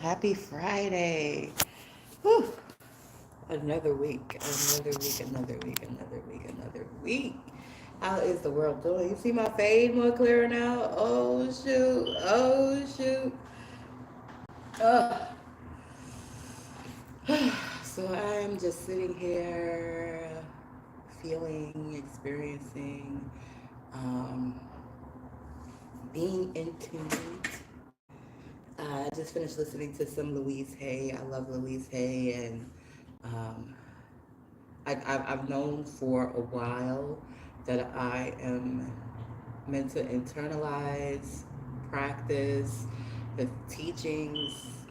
Happy Friday. Whew. Another week, another week, another week, another week, another week. How is the world doing? You see my fade more clearer now? Oh, shoot. Oh, shoot. Ugh. So I'm just sitting here feeling, experiencing, um, being in tune. I just finished listening to some Louise Hay. I love Louise Hay, and um, I've known for a while that I am meant to internalize, practice the teachings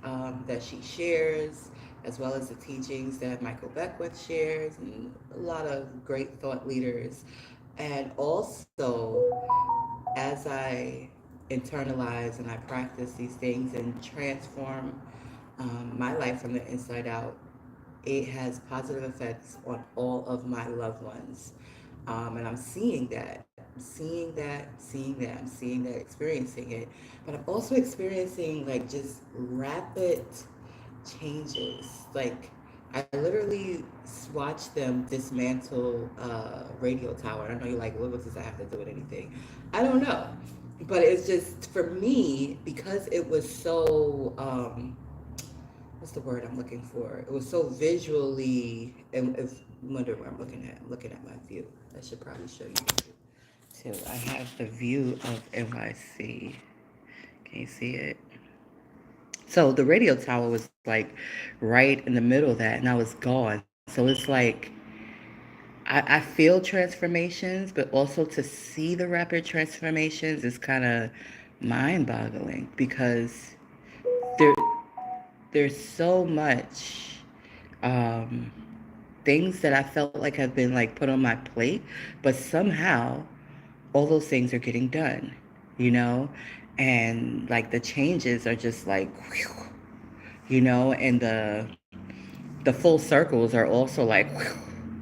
that she shares, as well as the teachings that Michael Beckwith shares, and a lot of great thought leaders. And also, as I internalize and I practice these things and transform my life from the inside out, it has positive effects on all of my loved ones. And I'm seeing that. I'm seeing that, seeing that, I'm seeing that, experiencing it. But I'm also experiencing like just rapid changes. Like I literally watched them dismantle radio tower. I know you're like, what does that have to do with anything? I don't know. But it's just for me because it was so what's the word I'm looking for? It was so visually, and if you wonder what I'm looking at my view. I should probably show you too. I have the view of NYC. Can you see it? So the radio tower was like right in the middle of that, and I was gone. So it's like I feel transformations, but also to see the rapid transformations is kind of mind-boggling because there there's so much um, things that I felt like have been like put on my plate, but somehow all those things are getting done, you know, and like the changes are just like, whew, and the full circles are also like, whew,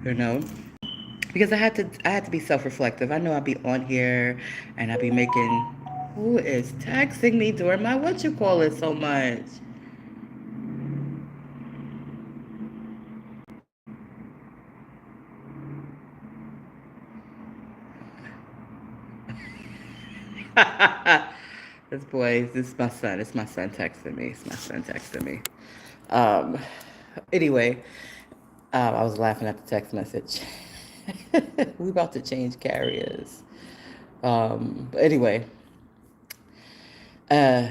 you know, because I had to be self-reflective. I know I'd be on here and I'd be making. Who is texting me during my what you call it so much? This is my son. It's my son texting me. It's my son texting me. Um, anyway, I was laughing at the text message. We about to change carriers. But anyway, uh,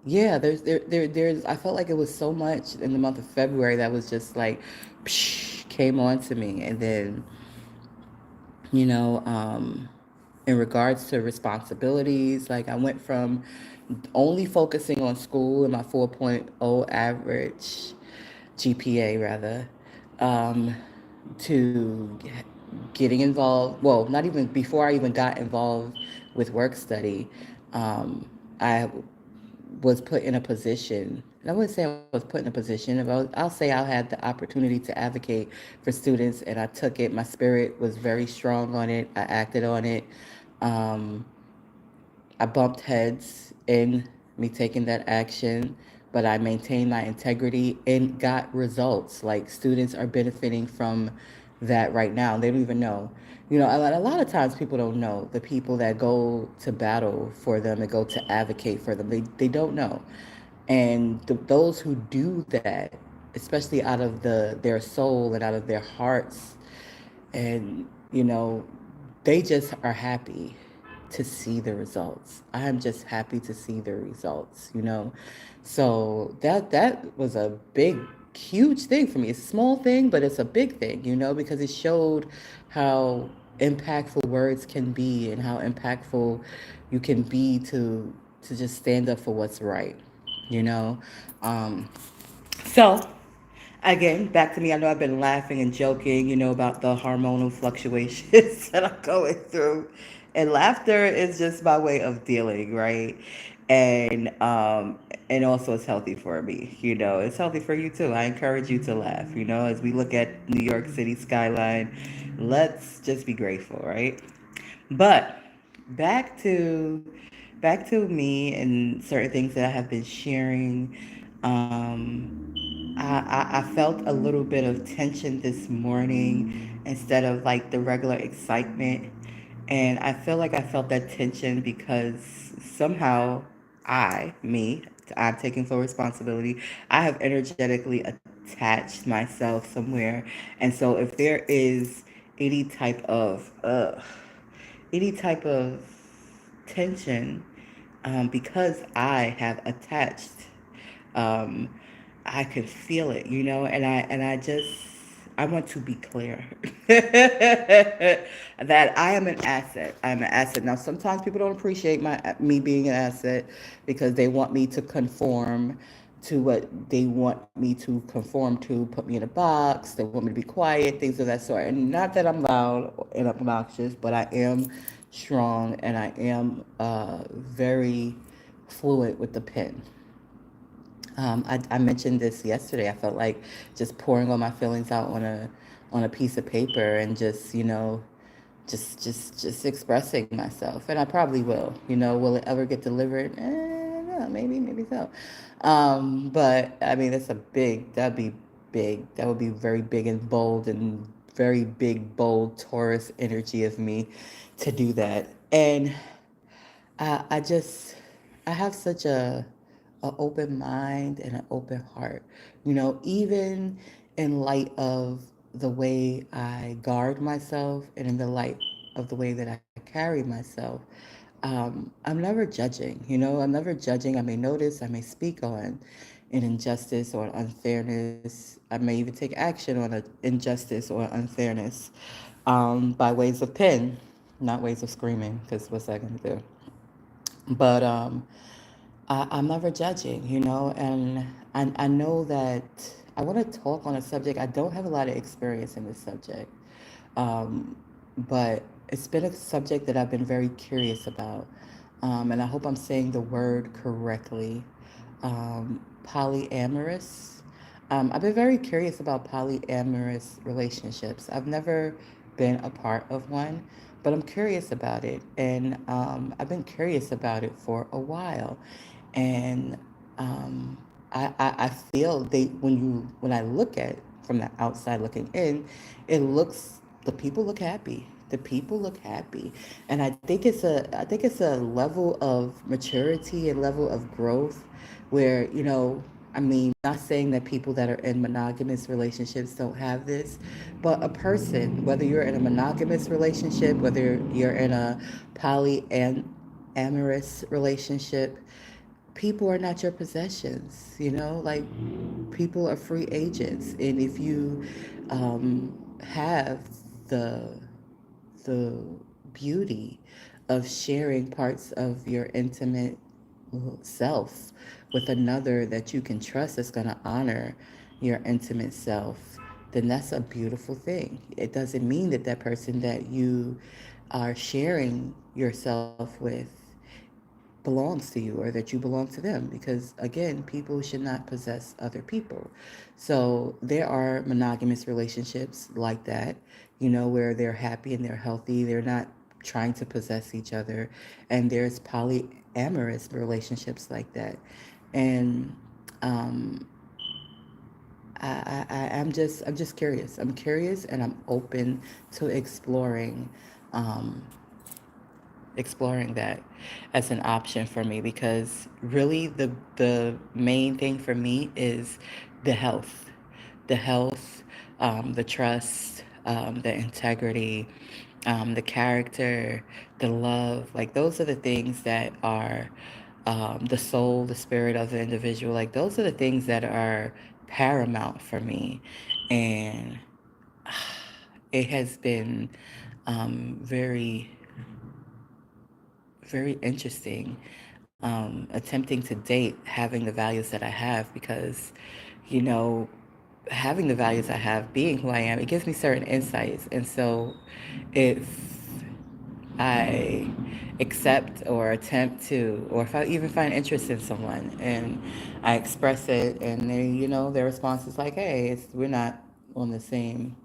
yeah, there's. I felt like it was so much in the month of February that was just like, psh, came on to me, and then you know, in regards to responsibilities, like I went from only focusing on school and my 4.0 average GPA rather, um, to getting involved. Well, not even before I even got involved with work study, I was put in a position. And I wouldn't say I was put in a position. I'll say I had the opportunity to advocate for students, and I took it. My spirit was very strong on it. I acted on it. Um, I bumped heads in me taking that action, but I maintained my integrity and got results. Like students are benefiting from that right now. They don't even know. A lot of times people don't know the people that go to battle for them and go to advocate for them. They don't know. And those who do that, especially out of their soul and out of their hearts, and they just are happy to see the results. I am just happy to see the results. So that was a big, huge thing for me. It's a small thing, but it's a big thing, because it showed how impactful words can be and how impactful you can be to just stand up for what's right, you know. Um, so again, back to me. I know I've been laughing and joking, about the hormonal fluctuations that I'm going through. And laughter is just my way of dealing, right? And also it's healthy for me. It's healthy for you too. I encourage you to laugh, as we look at New York City skyline. Let's just be grateful, right? But back to back to me and certain things that I have been sharing. I felt a little bit of tension this morning instead of like the regular excitement. And I feel like I felt that tension because somehow me, I'm taking full responsibility. I have energetically attached myself somewhere. And so if there is any type of, any type of tension, because I have attached, um, I could feel it, and I just I want to be clear that I am an asset. I'm an asset. Now, sometimes people don't appreciate me being an asset because they want me to conform to what they want me to conform to, put me in a box, they want me to be quiet, things of that sort. And not that I'm loud and obnoxious, but I am strong and I am very fluent with the pen. I mentioned this yesterday. I felt like just pouring all my feelings out on a piece of paper and just just expressing myself. And I probably will. Will it ever get delivered? No, maybe so. But I mean, that'd be big. That would be very big and bold and very big, bold Taurus energy of me to do that. And I just I have such a open mind and an open heart. Even in light of the way I guard myself and in the light of the way that I carry myself, I'm never judging. I'm never judging. I may notice, I may speak on an injustice or unfairness. I may even take action on an injustice or unfairness by ways of pen, not ways of screaming, because what's that going to do? But I'm never judging, and I know that I want to talk on a subject. I don't have a lot of experience in this subject, um, but it's been a subject that I've been very curious about, and I hope I'm saying the word correctly. Polyamorous. I've been very curious about polyamorous relationships. I've never been a part of one, but I'm curious about it, and I've been curious about it for a while, and um, I feel when I look at from the outside looking in, the people look happy. The people look happy, and I think it's a level of maturity and level of growth where I mean, not saying that people that are in monogamous relationships don't have this, but a person, whether you're in a monogamous relationship, whether you're in a polyamorous relationship, people are not your possessions. Like, people are free agents, and if you have the the beauty of sharing parts of your intimate self with another that you can trust that's going to honor your intimate self, then that's a beautiful thing. It doesn't mean that that person that you are sharing yourself with belongs to you or that you belong to them, because again, people should not possess other people. So there are monogamous relationships like that, where they're happy and they're healthy, they're not trying to possess each other. And there's polyamorous relationships like that. And um, I'm just curious. I'm curious and I'm open to um, exploring that as an option for me, because really the main thing for me is the health, the health, the trust, the integrity, the character, the love. Like, those are the things that are the soul, the spirit of the individual. Like, those are the things that are paramount for me. And it has been very, very interesting attempting to date having the values that I have, because, you know, having the values I have, being who I am, it gives me certain insights. And so if I accept or attempt to, or if I even find interest in someone and I express it, and they, their response is like, hey, we're not on the same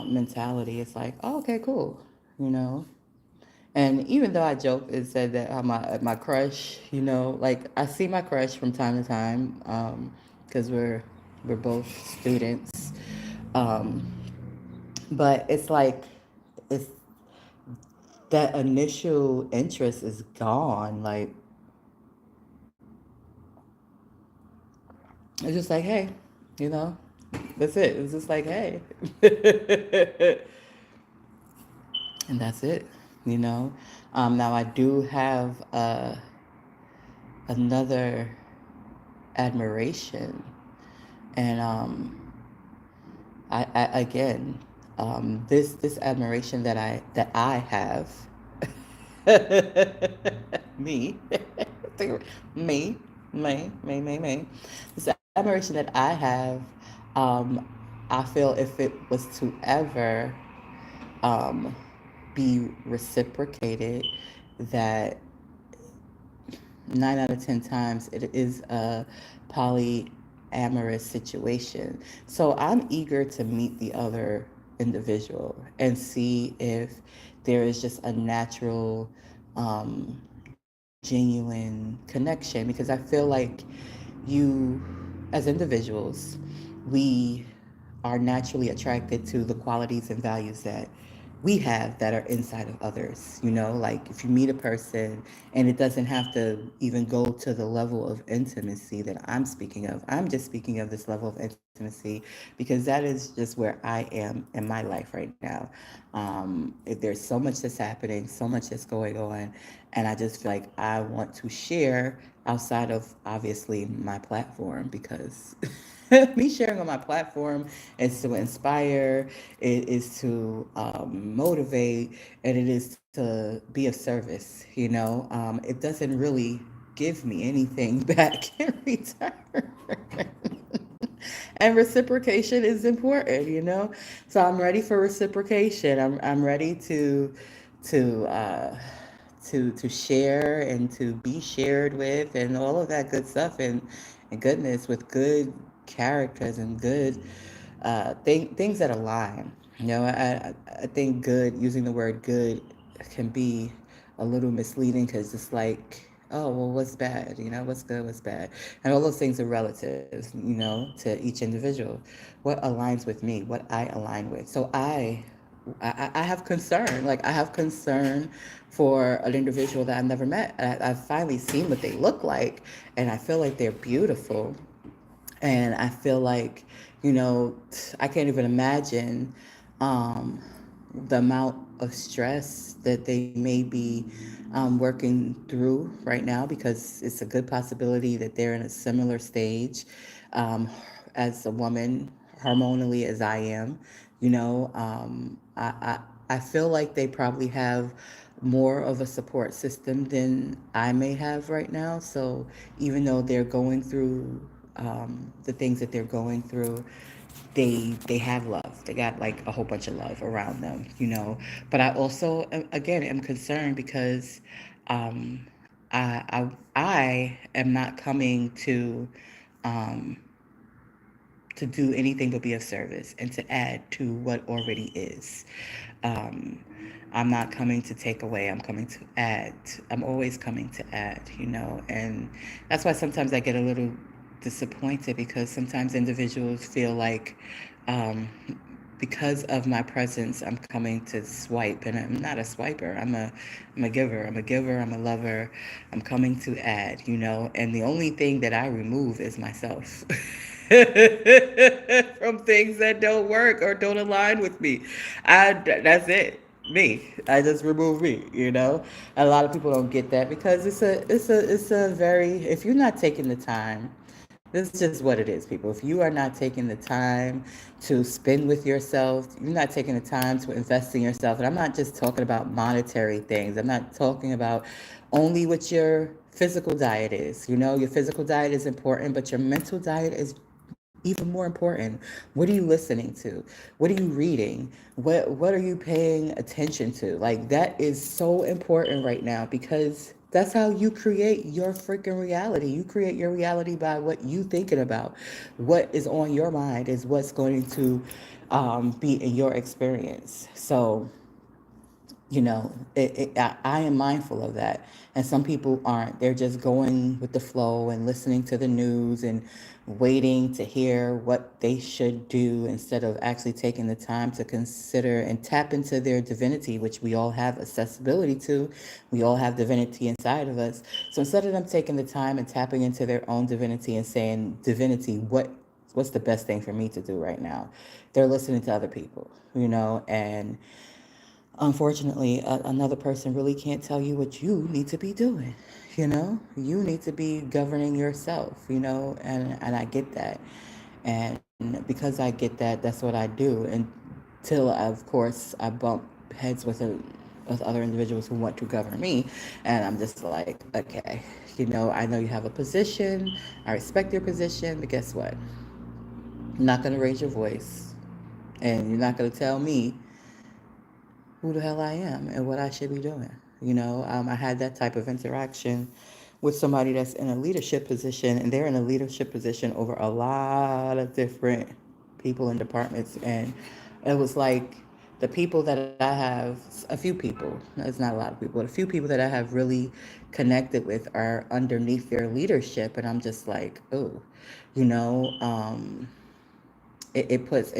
mentality, it's like, oh, okay, cool, you know. And even though I joked and said that my crush, like I see my crush from time to time, because we're both students, um, but it's like it's that initial interest is gone. Like it's just like, hey, you know, that's it. It's just like, hey, and that's it. You know. Now I do have another admiration, and I again, this admiration that I have, me, me, me, this admiration that I have, um, I feel if it was to ever um, be reciprocated, that 9 out of 10 times it is a polyamorous situation. So I'm eager to meet the other individual and see if there is just a natural, genuine connection, because I feel like you, as individuals, we are naturally attracted to the qualities and values that we have that are inside of others. Like if you meet a person, and it doesn't have to even go to the level of intimacy that I'm speaking of. I'm just speaking of this level of intimacy because that is just where I am in my life right now. There's so much that's happening, so much that's going on, and I just feel like I want to share outside of obviously my platform, because me sharing on my platform is to inspire, it is to motivate, and it is to be of service. It doesn't really give me anything back in return. And reciprocation is important. So I'm ready for reciprocation. I'm ready to to share and to be shared with, and all of that good stuff, and goodness, with good characters and good things that align. I think good, using the word good, can be a little misleading, because it's like, oh, well, what's bad? What's good, what's bad? And all those things are relative, to each individual. What aligns with me, what I align with. So I have concern. Like, I have concern for an individual that I've never met. I've finally seen what they look like, and I feel like they're beautiful. And I feel like, I can't even imagine um, the amount of stress that they may be working through right now, because it's a good possibility that they're in a similar stage, um, as a woman, hormonally, as I am. I feel like they probably have more of a support system than I may have right now. So even though they're going through the things that they're going through, they have love. They got like a whole bunch of love around them. But I also, again, am concerned because um, I am not coming um, to do anything but be of service and to add to what already is. Um, I'm not coming to take away. I'm coming to add. I'm always coming to add. And that's why sometimes I get a little disappointed, because sometimes individuals feel like, um, because of my presence, I'm coming to swipe, and I'm not a swiper. I'm a giver. I'm a giver. I'm a lover. I'm coming to add. And the only thing that I remove is myself. From things that don't work or don't align with me. That's it. Me. I just remove me. A lot of people don't get that, because it's a very, if you're not taking the time, this is just what it is, people. If you are not taking the time to spend with yourself, you're not taking the time to invest in yourself. And I'm not just talking about monetary things. I'm not talking about only what your physical diet is. Your physical diet is important, but your mental diet is even more important. What are you listening to? What are you reading? What are you paying attention to? Like, that is so important right now, because that's how you create your freaking reality. You create your reality by what you thinking about. What is on your mind is what's going to be in your experience. So I am mindful of that. And some people aren't. They're just going with the flow and listening to the news and waiting to hear what they should do instead of actually taking the time to consider and tap into their divinity, which we all have accessibility to. We all have divinity inside of us. So instead of them taking the time and tapping into their own divinity and saying, divinity, what's the best thing for me to do right now? They're listening to other people, and unfortunately, another person really can't tell you what you need to be doing. You need to be governing yourself, and I get that. And because I get that, that's what I do until, of course, I bump heads with other individuals who want to govern me. And I'm just like, okay, I know you have a position. I respect your position, but guess what? You're not going to raise your voice. And you're not going to tell me who the hell I am and what I should be doing. I had that type of interaction with somebody that's in a leadership position, and they're in a leadership position over a lot of different people and departments. And it was like the people that I have, a few people, it's not a lot of people, but a few people that I have really connected with are underneath their leadership. And I'm just like, oh, you know, um, it puts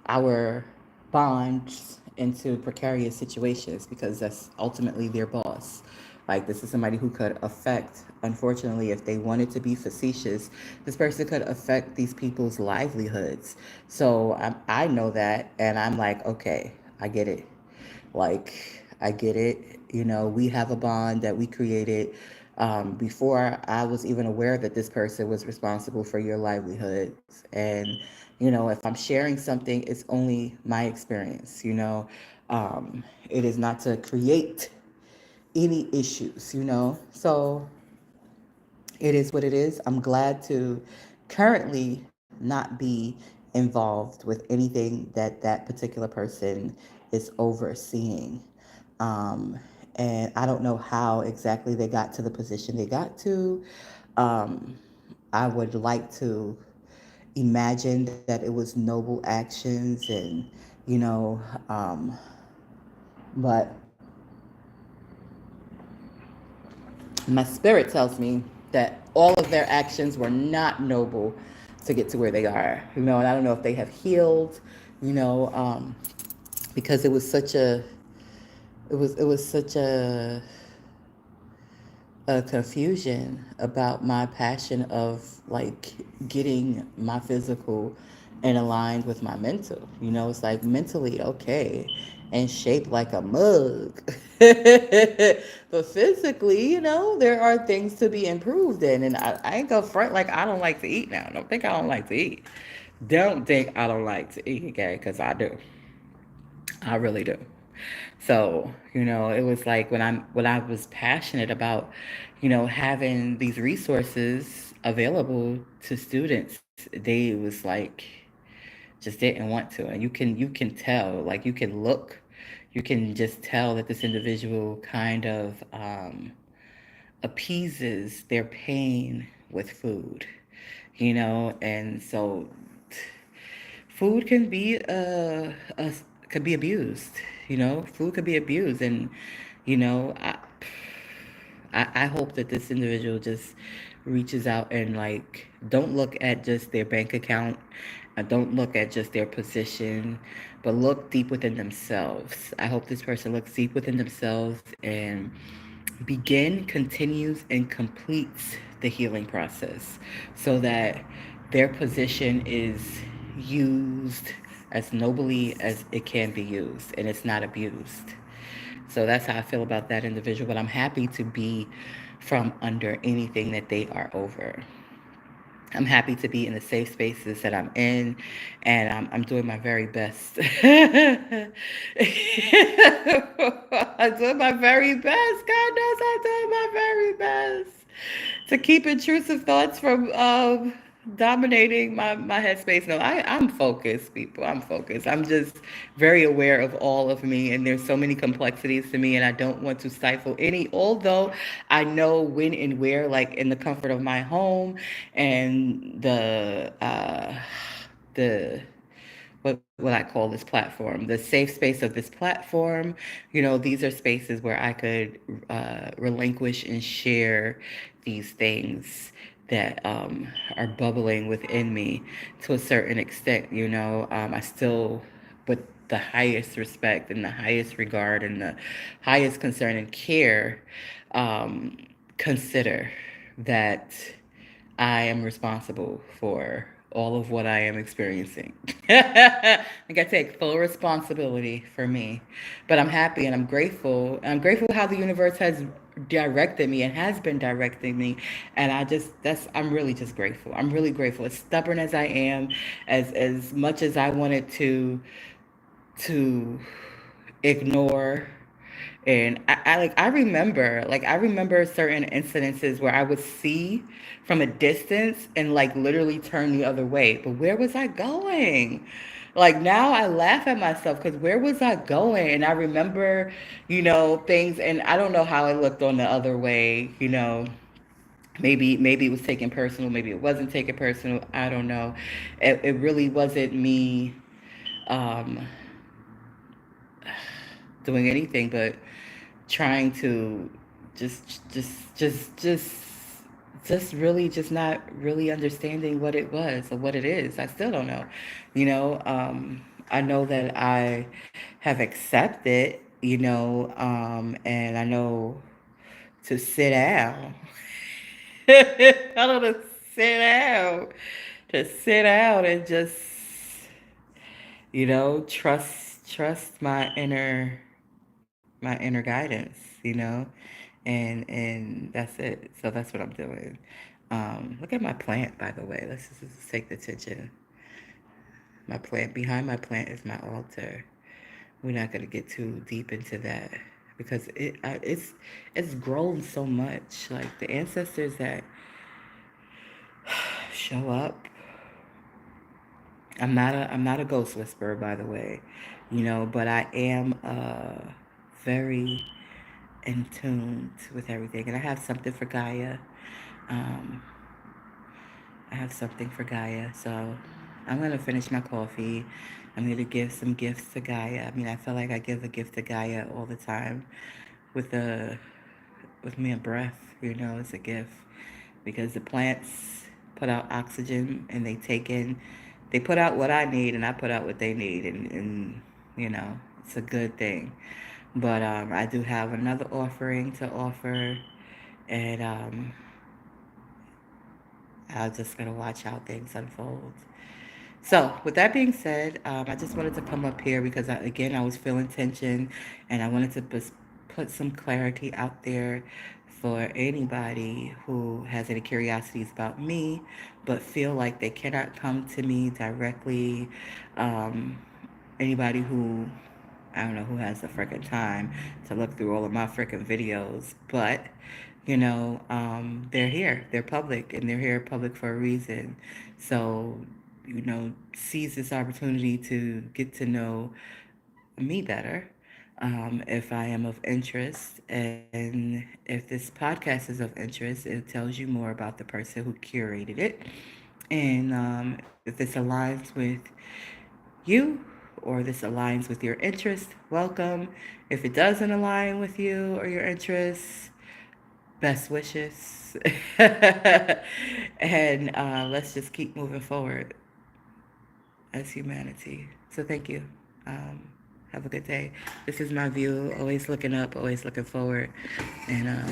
our bonds into precarious situations because that's ultimately their boss. Like, this is somebody who could affect, unfortunately, if they wanted to be facetious, this person could affect these people's livelihoods. So I know that, and I'm like, okay, I get it. Like, I get it. We have a bond that we created before I was even aware that this person was responsible for your livelihoods. And, if I'm sharing something, it's only my experience, it is not to create any issues, So it is what it is. I'm glad to currently not be involved with anything that that particular person is overseeing. Um, and I don't know how exactly they got to the position they got to. Um, I would like to imagine that it was noble actions and, you know, um, but my spirit tells me that all of their actions were not noble to get to where they are. And I don't know if they have healed, you know, because it was such a confusion about my passion of like getting my physical and aligned with my mental. It's like mentally okay and shaped like a mug. But physically, there are things to be improved in. And I ain't gonna front like I don't like to eat now. Don't think I don't like to eat. Don't think I don't like to eat, okay? Because I do. I really do. So, it was like when I was passionate about, having these resources available to students, they was like just didn't want to. And you can tell, like you can look, you can just tell that this individual kind of appeases their pain with food, and so food can be abused. Food can be abused, and you know, I, I hope that this individual just reaches out and like don't look at just their bank account, don't look at just their position, but look deep within themselves. I hope this person looks deep within themselves and continues, and completes the healing process so that their position is used as nobly as it can be used and it's not abused. So that's how I feel about that individual, but I'm happy to be from under anything that they are over. I'm happy to be in the safe spaces that I'm in, and I'm doing my very best. I'm doing my very best. God knows I'm doing my very best to keep intrusive thoughts from dominating my headspace. No, I'm focused, people. I'm focused. I'm just very aware of all of me, and there's so many complexities to me, and I don't want to stifle any, although I know when and where, like in the comfort of my home and the what I call this platform, the safe space of this platform. These are spaces where I could relinquish and share these things that are bubbling within me to a certain extent. I still, with the highest respect and the highest regard and the highest concern and care, um, consider that I am responsible for all of what I am experiencing. Like I take full responsibility for me. But I'm happy and I'm grateful. I'm grateful how the universe has directed me and has been directing me. And I'm really just grateful. I'm really grateful. As stubborn as I am, as much as I wanted to ignore. And I remember certain incidences where I would see from a distance and like literally turn the other way. But where was I going? Like now I laugh at myself because where was I going? And I remember, things, and I don't know how I looked on the other way. Maybe it was taken personal, maybe it wasn't taken personal. I don't know. It really wasn't me um, doing anything but trying to just just really just not really understanding what it was or what it is. I still don't know. I know that I have accepted, and I know to sit down. I know to sit down, and just, trust my inner guidance, and that's it. So that's what I'm doing. Look at my plant, by the way. Let's take the attention. My plant, behind my plant is my altar. We're not gonna get too deep into that because it's grown so much. Like the ancestors that show up. I'm not a ghost whisperer, by the way, but I am very in tune with everything, and I have something for Gaia. Um, I have something for Gaia, so I'm gonna finish my coffee. I'm gonna give some gifts to Gaia. I mean, I feel like I give a gift to Gaia all the time with the with me a breath. It's a gift because the plants put out oxygen and they put out what I need and I put out what they need, and it's a good thing. But I do have another offering to offer, and I'm just gonna watch how things unfold. So, with that being said, I just wanted to come up here because, again, I was feeling tension and I wanted to put some clarity out there for anybody who has any curiosities about me but feel like they cannot come to me directly. Um, Anybody who, I don't know, who has the freaking time to look through all of my freaking videos, but they're here, they're public, and they're here public for a reason. So, seize this opportunity to get to know me better. If I am of interest, and if this podcast is of interest, it tells you more about the person who curated it. And if this aligns with you or this aligns with your interest, welcome. If it doesn't align with you or your interests, best wishes. And let's just keep moving forward as humanity. So thank you. Um, have a good day. This is my view. Always looking up, always looking forward, and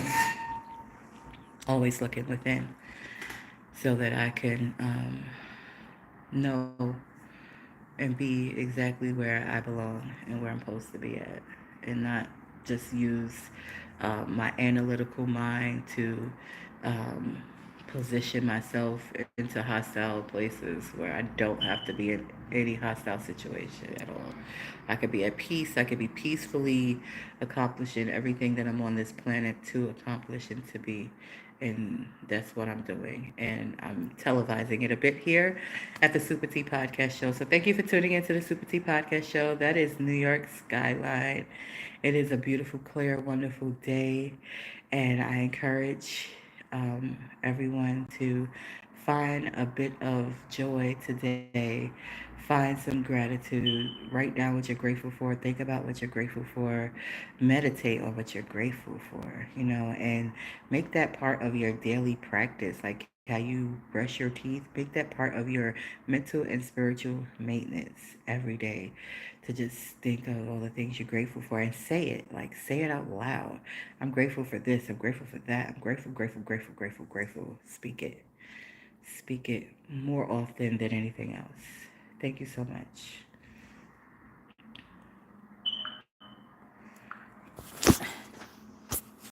always looking within so that I can know and be exactly where I belong and where I'm supposed to be at, and not just use my analytical mind to um, position myself into hostile places where I don't have to be in any hostile situation at all. I could be at peace. I could be peacefully accomplishing everything that I'm on this planet to accomplish and to be. And that's what I'm doing. And I'm televising it a bit here at the SupaTea Podcast Show. So thank you for tuning into the SupaTea Podcast Show. That is New York skyline. It is a beautiful, clear, wonderful day. And I encourage everyone to Find a bit of joy today. Find some gratitude. Write down what you're grateful for. Think about what you're grateful for. Meditate on what you're grateful for, and make that part of your daily practice. Like how you brush your teeth, make that part of your mental and spiritual maintenance every day to just think of all the things you're grateful for and say it. Like, say it out loud. I'm grateful for this. I'm grateful for that. I'm grateful, grateful, grateful, grateful, grateful. Speak it. Speak it more often than anything else. Thank you so much.